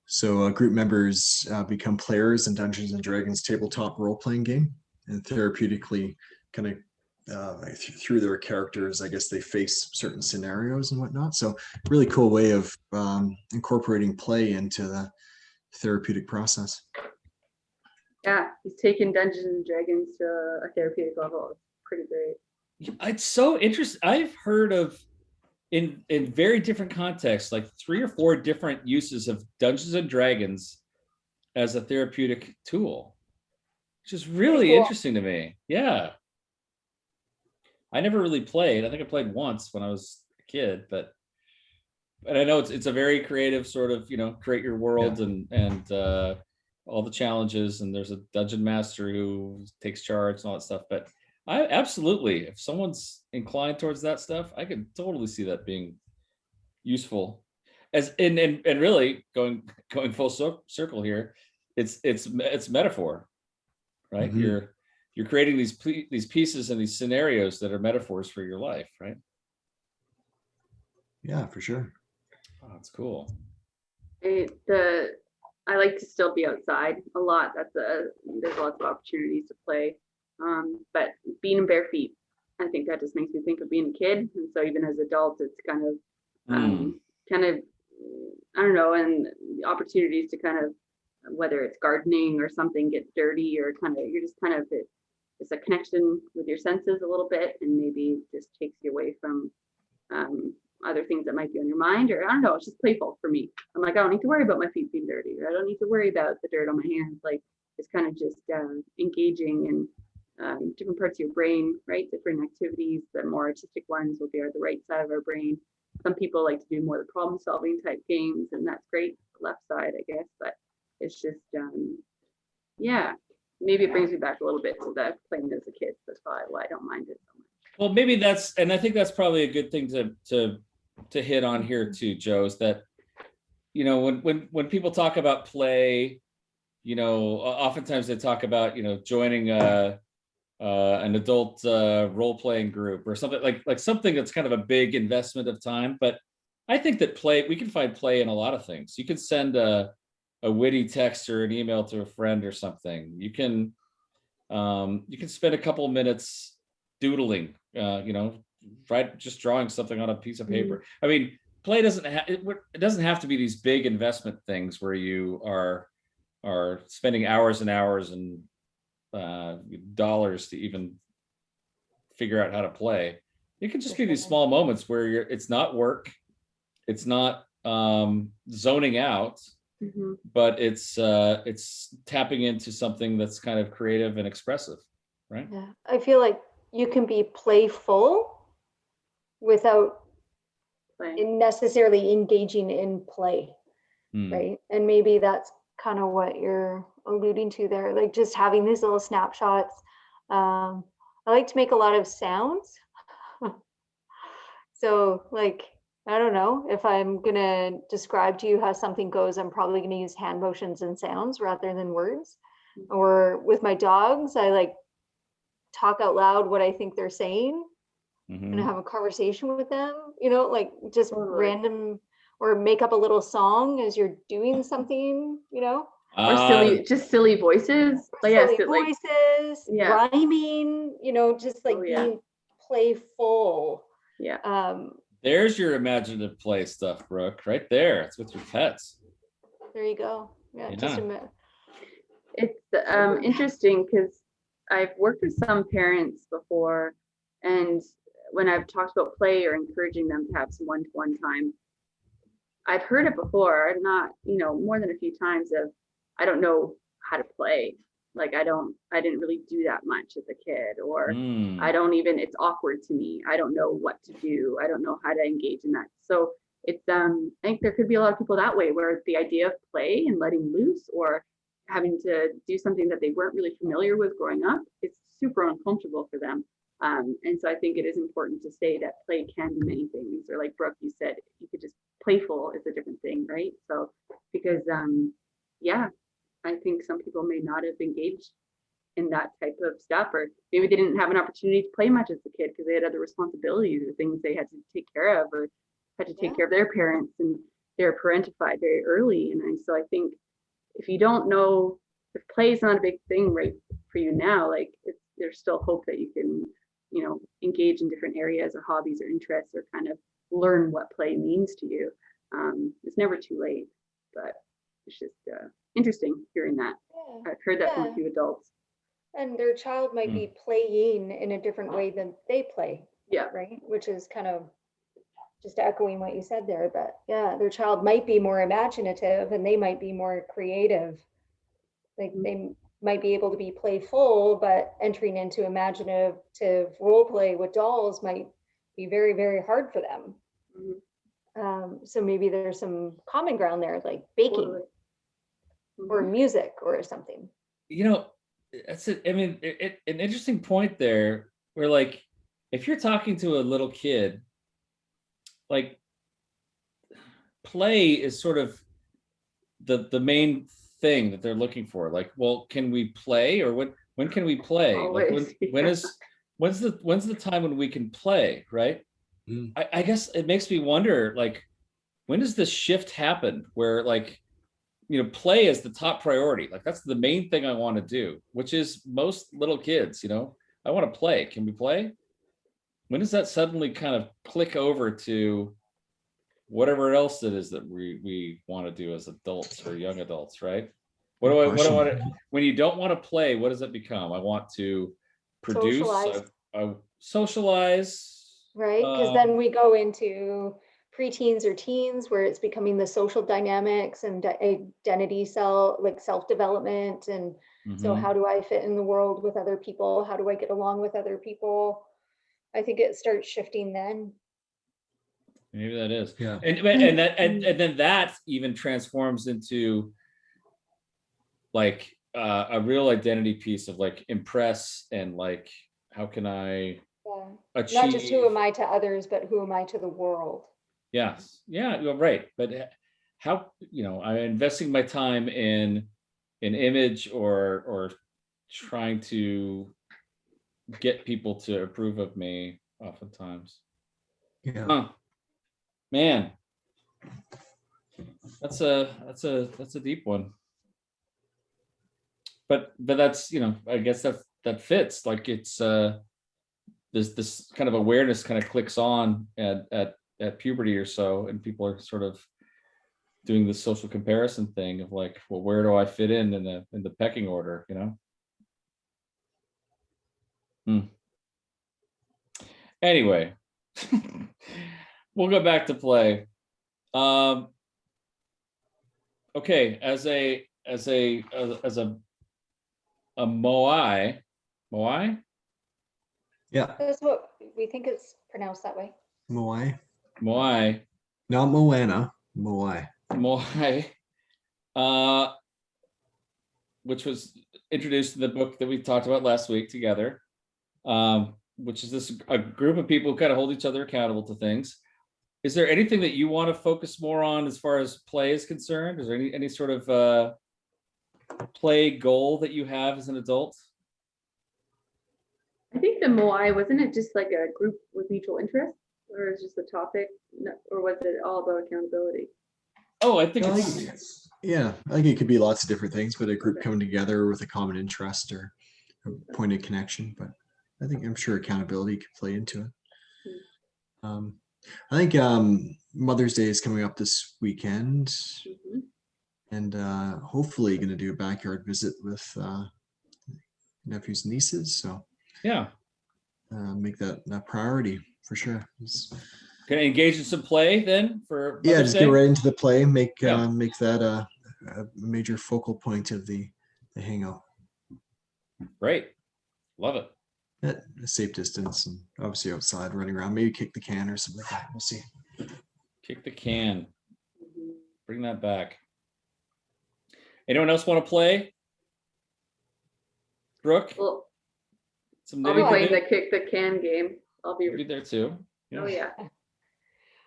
So group members become players in Dungeons and Dragons tabletop role-playing game, and therapeutically kind of through their characters, I guess they face certain scenarios and whatnot. So really cool way of incorporating play into the therapeutic process. Yeah, he's taken Dungeons and Dragons to a therapeutic level. It's pretty great. It's so interesting. I've heard of in very different contexts, like 3 or 4 different uses of Dungeons and Dragons as a therapeutic tool, which is really interesting to me. Yeah. I never really played. I think I played once when I was a kid, but I know it's a very creative sort of, create your world and all the challenges, and there's a dungeon master who takes charge and all that stuff. But I absolutely, if someone's inclined towards that stuff, I could totally see that being useful. As and really going full circle here, it's metaphor, right? Mm-hmm. You're creating these pieces and these scenarios that are metaphors for your life, right? Yeah, for sure. Oh, that's cool. I like to still be outside a lot. There's lots of opportunities to play. But being in bare feet, I think that just makes me think of being a kid. And so even as adults, it's kind of I don't know, and opportunities to kind of, whether it's gardening or something, get dirty, or you're just kind of, it's a connection with your senses a little bit, and maybe just takes you away from other things that might be on your mind, or I don't know, it's just playful for me. I'm like, I don't need to worry about my feet being dirty, or I don't need to worry about the dirt on my hands. Like, it's kind of just engaging in different parts of your brain, right? Different activities. The more artistic ones will be on the right side of our brain. Some people like to do more the problem solving type games, and that's great, the left side, I guess. But it's just maybe it brings me back a little bit to the playing as a kid. That's probably why I don't mind it so much. Well, maybe and I think that's probably a good thing to hit on here too, Joe, is that when people talk about play, oftentimes they talk about joining an adult role-playing group or something, like something that's kind of a big investment of time. But I think that we can find play in a lot of things. You can send a witty text or an email to a friend or something. You can spend a couple minutes doodling, just drawing something on a piece of paper. I mean, play it doesn't have to be these big investment things where you are spending hours and hours and dollars to even figure out how to play. It can just be these small moments where it's not work, it's not zoning out, but it's tapping into something that's kind of creative and expressive, right? Yeah, I feel like you can be playful without necessarily engaging in play, right? And maybe that's kind of what you're alluding to there, like just having these little snapshots. I like to make a lot of sounds. So like I don't know, if I'm gonna describe to you how something goes, I'm probably gonna use hand motions and sounds rather than words. Or with my dogs, I like talk out loud what I think they're saying and Mhm. have a conversation with them, like just Totally. random, or make up a little song as you're doing something, Or Uh, just silly voices. Like, yes, silly like, voices, yeah. rhyming, just like Oh, yeah. being playful. Yeah. there's your imaginative play stuff, Brooke, right there. It's with your pets. There you go. Yeah, just Yeah. a minute. It's interesting because I've worked with some parents before, and when I've talked about play or encouraging them to have some one-to-one time, I've heard it before, not, more than a few times of, I don't know how to play. Like, I didn't really do that much as a kid, or I Mm. don't even, it's awkward to me. I don't know what to do. I don't know how to engage in that. So it's, I think there could be a lot of people that way, where the idea of play and letting loose, or having to do something that they weren't really familiar with growing up, it's super uncomfortable for them. And so I think it is important to say that play can be many things, or like Brooke, you said, you could just playful is a different thing, right? So because yeah, I think some people may not have engaged in that type of stuff, or maybe they didn't have an opportunity to play much as a kid because they had other responsibilities or things they had to take care of, or had to take care of their parents, and they're parentified very early. And so I think if you don't know, if play is not a big thing right for you now, like there's still hope that you can, engage in different areas or hobbies or interests, or kind of learn what play means to you. It's never too late, but it's just interesting hearing that. Yeah. I've heard that from a Yeah. few adults. And their child might be playing in a different way than they play, Yeah. right? Which is kind of just echoing what you said there. But yeah, their child might be more imaginative and they might be more creative. Like they might be able to be playful, but entering into imaginative role play with dolls might be very, very hard for them. So maybe there's some common ground there, like baking Totally. or music or something. That's it. I mean, an interesting point there, where like, if you're talking to a little kid, like, play is sort of the main thing that they're looking for. Like, well, can we play, or when can we play? Like, Always, when's the time when we can play, right? Mm. I guess it makes me wonder, like, when does this shift happen where, like, play is the top priority? Like, that's the main thing I want to do, which is most little kids, I want to play. Can we play? When does that suddenly kind of click over to whatever else it is that we want to do as adults or young adults, right? What do I want to, when you don't want to play, what does it become? I want to produce, Socialize. I socialize. Right? Because then we go into preteens or teens where it's becoming the social dynamics and identity self-development. And so how do I fit in the world with other people? How do I get along with other people? I think it starts shifting then. Maybe that is. Yeah. And then that even transforms into like a real identity piece of like impress, and like, how can I achieve? Not just who am I to others, but who am I to the world? Yes. Yeah, you're right. But how, I'm investing my time in an image, or trying to get people to approve of me oftentimes. Yeah. Huh. Man. That's a deep one. But that's, I guess that fits. Like, it's this kind of awareness kind of clicks on at puberty or so, and people are sort of doing this social comparison thing of like, well, where do I fit in the pecking order, Anyway, we'll go back to play. Okay, as a Moai. Yeah. That's what we think it's pronounced that way. Moai. Not Moana. Moai. Which was introduced in the book that we talked about last week together, which is a group of people who kind of hold each other accountable to things. Is there anything that you want to focus more on as far as play is concerned? Is there any sort of play goal that you have as an adult? I think the Moai, wasn't it just like a group with mutual interest, or is just a topic, or was it all about accountability? Oh, I think I it's think- Yeah, I think it could be lots of different things, but a group coming together with a common interest or a point of connection. But I'm sure accountability could play into it. I think Mother's Day is coming up this weekend, Mhm. and hopefully going to do a backyard visit with nephews and nieces. So yeah. make that a priority for sure. Can I engage in some play then for Yeah, Mother's just Day? get right into the play. Make Yeah. make that a major focal point of the hangout. Great. Love it. At a safe distance and obviously outside running around. Maybe kick the can or something like that. We'll see. Kick the can. Mhm. Bring that back. Anyone else want to play? Brooke? Well, Some I'll be nitty playing gritty? the kick the can game. I'll be. I'll be there too. Oh yeah.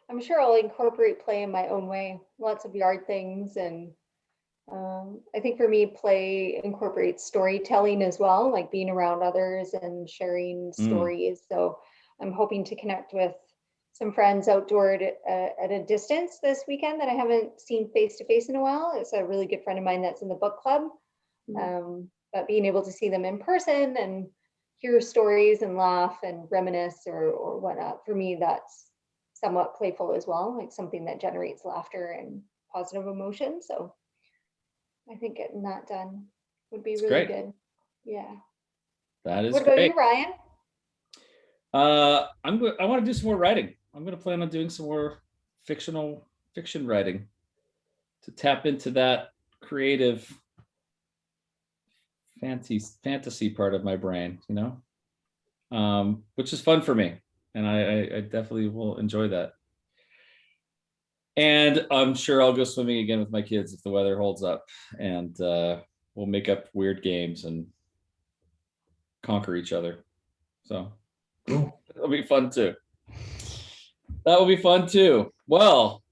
I'm sure I'll incorporate play in my own way. Lots of yard things, and I think for me, play incorporates storytelling as well, like being around others and sharing stories. So I'm hoping to connect with some friends outdoor at a distance this weekend that I haven't seen face to face in a while. It's a really good friend of mine that's in the book club. But being able to see them in person and hear stories and laugh and reminisce or whatnot, for me, that's somewhat playful as well, like something that generates laughter and positive emotion. So I think getting that done would be That's really great. good. Yeah. That is What about great. you, Ryan? I want to do some more writing. I'm going to plan on doing some more fiction writing to tap into that creative fantasy part of my brain, which is fun for me. And I definitely will enjoy that. And I'm sure I'll go swimming again with my kids if the weather holds up, and we'll make up weird games and conquer each other. So that'll be fun too. That will be fun too. Well,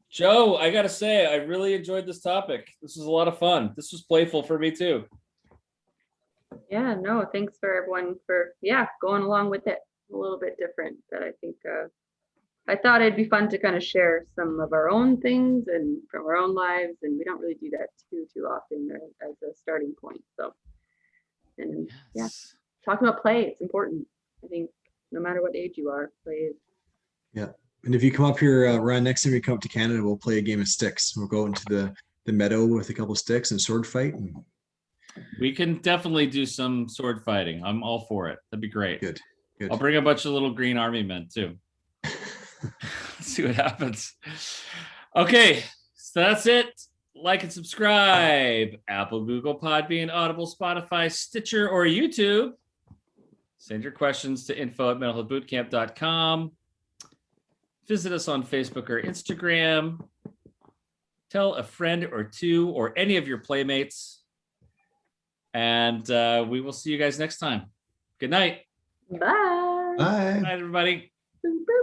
Joe, I gotta say, I really enjoyed this topic. This was a lot of fun. This was playful for me too. Yeah, no, thanks for everyone for going along with it. A little bit different, but I think I thought it'd be fun to kind of share some of our own things and from our own lives, and we don't really do that too often as a starting point. So, and Yes. talking about play, it's important. I think no matter what age you are, play is. Yeah. And if you come up here, Ryan, next time you come up to Canada, we'll play a game of sticks. We'll go into the meadow with a couple of sticks and sword fight. And We can definitely do some sword fighting. I'm all for it. That'd be great. good. I'll bring a bunch of little green army men too. See what happens. Okay, so that's it. Like and subscribe. Apple, Google, Podbean, Audible, Spotify, Stitcher, or YouTube. Send your questions to info@mentalhealthbootcamp.com. Visit us on Facebook or Instagram. Tell a friend or two or any of your playmates. And we will see you guys next time. Good night. Bye. Bye. Good night, everybody. Boop, boop.